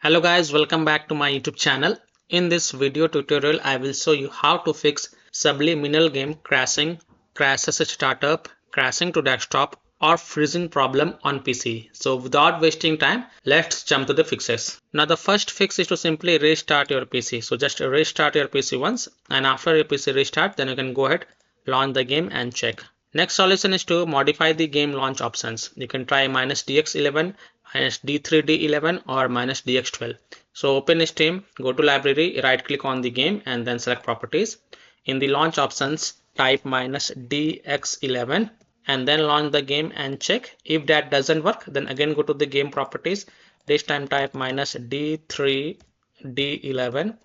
Hello guys, welcome back to my YouTube channel. In this video tutorial, I will show you how to fix subliminal game crashing, crashes at startup, crashing to desktop, or freezing problem on PC. So without wasting time, let's jump to the fixes. Now the first fix is to simply restart your PC. So just restart your PC once, and after your PC restart, then you can go ahead, launch the game and check. Next solution is to modify the game launch options. You can try -DX11, -D3D11 or -DX12. So open Steam, go to library, right click on the game and then select properties. In the launch options, type -DX11 and then launch the game and check. If that doesn't work, then again go to the game properties. This time type -D3D11,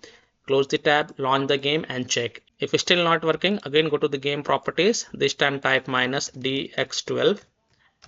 close the tab, launch the game and check. If it's still not working, again go to the game properties. This time type -DX12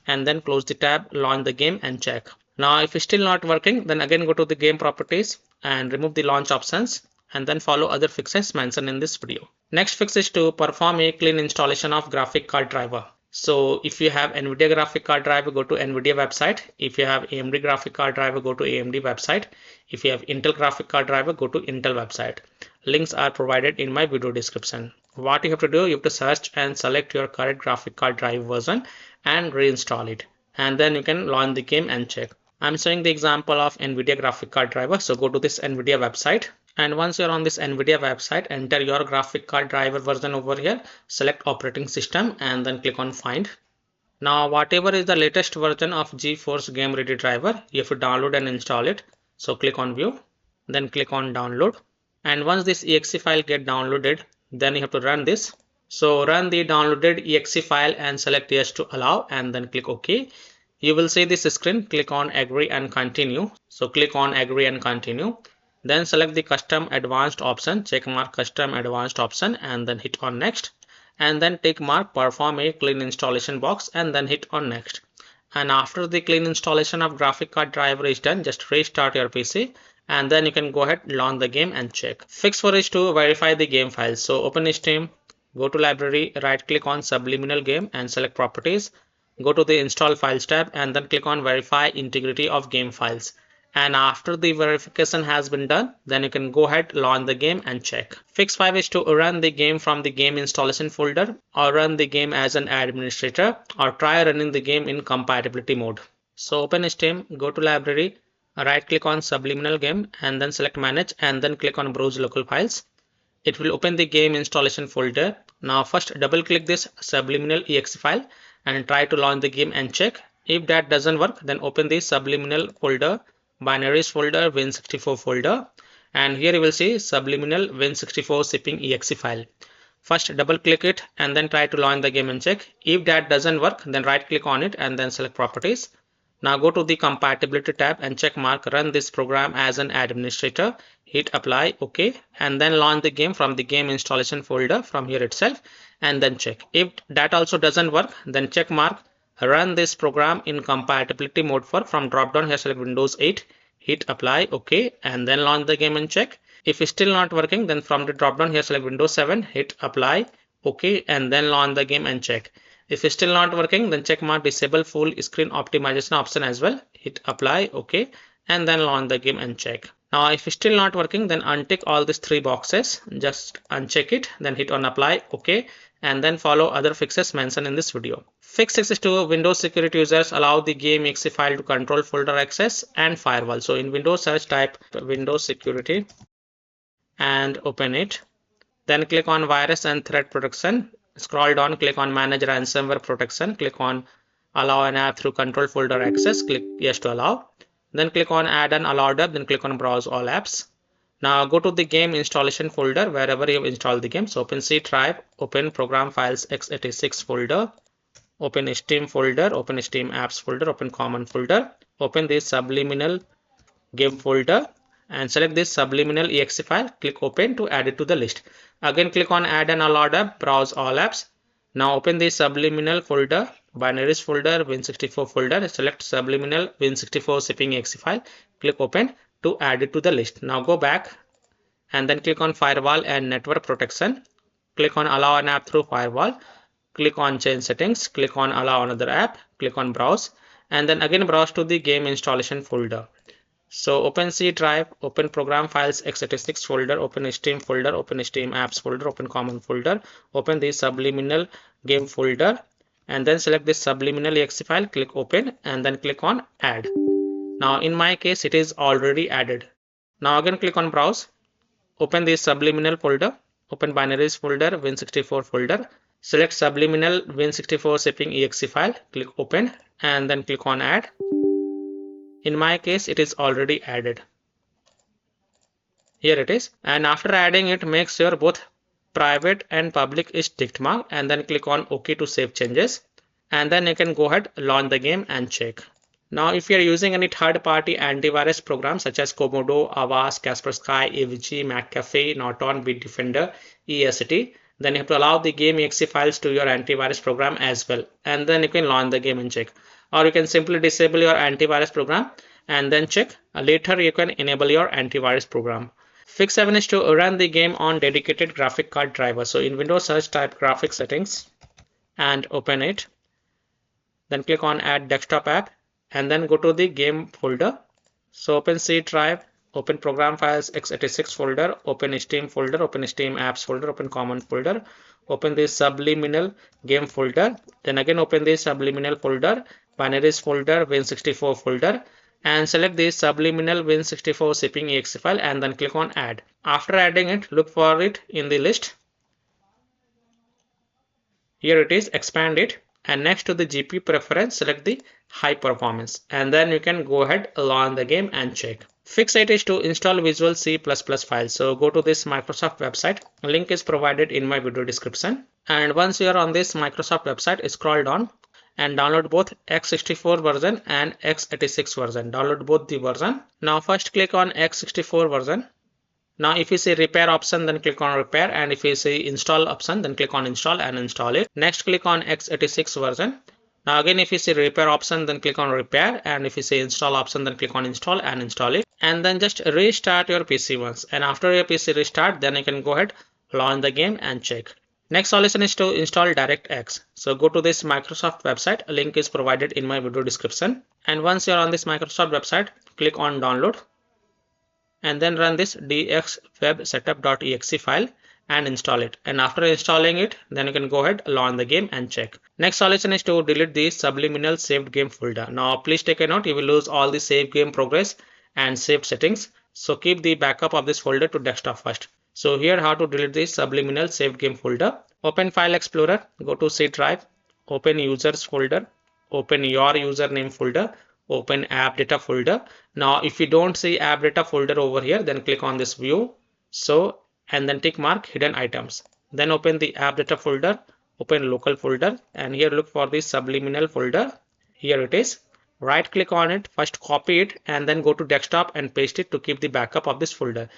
and then close the tab, launch the game and check. Now if it's still not working, then again go to the game properties and remove the launch options and then follow other fixes mentioned in this video. Next fix is to perform a clean installation of graphic card driver. So if you have NVIDIA graphic card driver, go to NVIDIA website. If you have AMD graphic card driver, go to AMD website. If you have Intel graphic card driver, go to Intel website. Links are provided in my video description. What you have to do, you have to search and select your current graphic card drive version and reinstall it. And then you can launch the game and check. I'm showing the example of NVIDIA graphic card driver. So go to this NVIDIA website. And once you're on this NVIDIA website, enter your graphic card driver version over here, select operating system and then click on find. Now whatever is the latest version of GeForce Game Ready driver, you have to download and install it. So click on view, then click on download. And once this exe file get downloaded, then you have to run this. So run the downloaded exe file and select yes to allow and then click OK. You will see this screen, click on agree and continue. So click on agree and continue. Then select the custom advanced option, check mark custom advanced option and then hit on next. And then tick mark perform a clean installation box and then hit on next. And after the clean installation of graphic card driver is done, just restart your PC and then you can go ahead, launch the game and check. Fix for is to verify the game files. So open Steam, go to library, right click on Subliminal game and select properties. Go to the install files tab and then click on verify integrity of game files. And after the verification has been done, then you can go ahead, launch the game and check. Fix 5 is to run the game from the game installation folder or run the game as an administrator or try running the game in compatibility mode. So open Steam, go to library, right click on Subliminal game and then select manage and then click on browse local files. It will open the game installation folder. Now first double click this Subliminal exe file and try to launch the game and check. If that doesn't work, then open the Subliminal folder, binaries folder, Win64 folder, and here you will see Subliminal Win64 shipping exe file. First double click it and then try to launch the game and check. If that doesn't work, then right click on it and then select properties. Now go to the compatibility tab and check mark run this program as an administrator, hit apply, OK, and then launch the game from the game installation folder from here itself and then check. If that also doesn't work, then check mark run this program in compatibility mode from drop down here, select Windows 8, hit apply, OK, and then launch the game and check. If it's still not working, then from the drop down here, select Windows 7, hit apply, OK, and then launch the game and check. If it's still not working, then check mark disable full screen optimization option as well, hit apply, OK, and then launch the game and check. Now if it's still not working, then untick all these three boxes, just uncheck it, then hit on apply, OK, and then follow other fixes mentioned in this video. Fix 6 is to Windows security users allow the game exe file to control folder access and firewall. So in Windows search type Windows security and open it. Then click on virus and threat protection. Scroll down, click on manage ransomware protection. Click on allow an app through control folder access. Click yes to allow. Then click on add an allowed app. Then click on browse all apps. Now go to the game installation folder wherever you have installed the game. So open C drive, open program files x86 folder, open Steam folder, open Steam apps folder, open common folder, open this Subliminal game folder and select this Subliminal exe file. Click open to add it to the list. Again click on add an allowed app, browse all apps. Now open the Subliminal folder, binaries folder, Win64 folder, select Subliminal Win64 shipping exe file, click open to add it to the list. Now go back and then click on firewall and network protection. Click on allow an app through firewall. Click on change settings. Click on allow another app. Click on browse and then again browse to the game installation folder. So open C drive, open program files x86 folder, open Steam folder, open Steam apps folder, open common folder, open the subliminal game folder, and then select this subliminal exe file, click open, and then click on add. Now in my case it is already added. Now again click on browse, open the subliminal folder, open binaries folder, win64 folder, select subliminal win64 shipping exe file, click open, and then click on add. In my case it is already added. Here it is, and after adding it, make sure both private and public is ticked mark, and then click on OK to save changes, and then you can go ahead, launch the game and check. Now if you are using any third-party antivirus programs such as Komodo, Avast, Kaspersky, AVG, McAfee, Norton, Bitdefender, EST, then you have to allow the game exe files to your antivirus program as well, and then you can launch the game and check. Or you can simply disable your antivirus program and then check. Later you can enable your antivirus program. Fix 7 is to run the game on dedicated graphic card driver. So in Windows search, type graphic settings and open it. Then click on add desktop app and then go to the game folder. So open C drive, open program files x86 folder, open Steam folder, open Steam apps folder, open common folder, open the subliminal game folder. Then again open the subliminal folder, binaries folder, win64 folder, and select the subliminal win64 shipping exe file and then click on add. After adding it, look for it in the list. Here it is, expand it, and next to the GPU preference, select the high performance, and then you can go ahead, launch the game and check. Fix 8 is to install Visual C++ files. So go to this Microsoft website. Link is provided in my video description. And once you are on this Microsoft website, scroll down and download both x64 version and x86 version. Download both the version. Now first click on x64 version. Now if you see repair option, then click on repair, and if you see install option, then click on install and install it. Next click on x86 version. Now again if you see repair option, then click on repair, and if you see install option, then click on install and install it. And then just restart your PC once, and after your PC restart, then you can go ahead, launch the game and check. Next solution is to install DirectX. So go to this Microsoft website. A link is provided in my video description. And once you're on this Microsoft website, click on download and then run this dxwebsetup.exe file and install it. And after installing it, then you can go ahead, launch the game and check. Next solution is to delete the subliminal saved game folder. Now please take a note, you will lose all the saved game progress and saved settings. So keep the backup of this folder to desktop first. So here how to delete the subliminal saved game folder. Open File Explorer, go to C drive, open users folder, open your username folder, open app data folder. Now if you don't see app data folder over here, then click on this view. So and then tick mark hidden items. Then open the app data folder, open local folder, and here look for the subliminal folder. Here it is. Right click on it, first copy it and then go to desktop and paste it to keep the backup of this folder.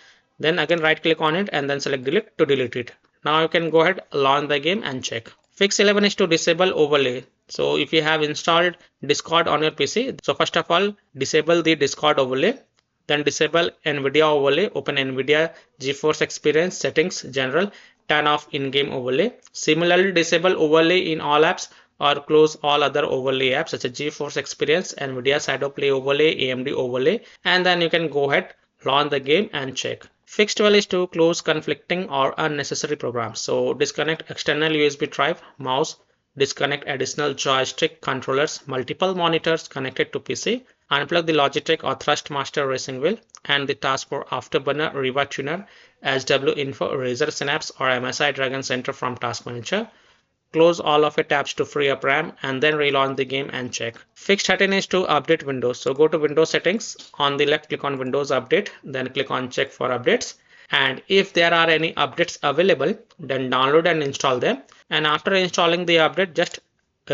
Then again right click on it and then select delete to delete it. Now you can go ahead, launch the game and check. Fix 11 is to disable overlay. So if you have installed Discord on your PC, so first of all disable the Discord overlay, then disable NVIDIA overlay, open NVIDIA GeForce Experience settings general, turn off in-game overlay. Similarly disable overlay in all apps or close all other overlay apps such as GeForce Experience, NVIDIA Shadow Play overlay, AMD overlay, and then you can go ahead, launch the game and check. Fix 12 is to close conflicting or unnecessary programs. So disconnect external USB drive, mouse, disconnect additional joystick controllers, multiple monitors connected to PC, unplug the Logitech or Thrustmaster racing wheel and the taskbar Afterburner Riva Tuner, SW Info, Razer Synapse or MSI Dragon Center from Task Manager. Close all of your tabs to free up RAM and then relaunch the game and check. Fix 13 is to update Windows. So go to Windows settings. On the left, click on Windows Update. Then click on Check for updates. And if there are any updates available, then download and install them. And after installing the update, just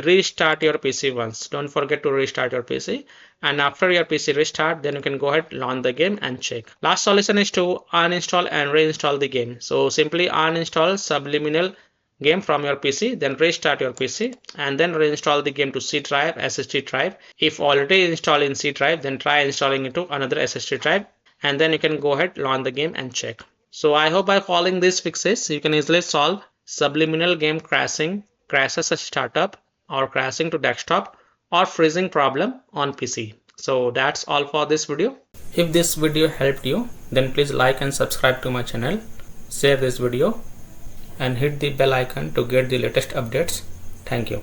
restart your PC once. Don't forget to restart your PC. And after your PC restart, then you can go ahead, launch the game and check. Last solution is to uninstall and reinstall the game. So simply uninstall Subliminal game from your PC, then restart your PC and then reinstall the game to C drive, SSD drive. If already installed in C drive, then try installing it to another SSD drive and then you can go ahead, launch the game and check. So I hope by following these fixes, you can easily solve subliminal game crashing, crashes at startup or crashing to desktop or freezing problem on PC. So that's all for this video. If this video helped you, then please like and subscribe to my channel, share this video and hit the bell icon to get the latest updates. Thank you.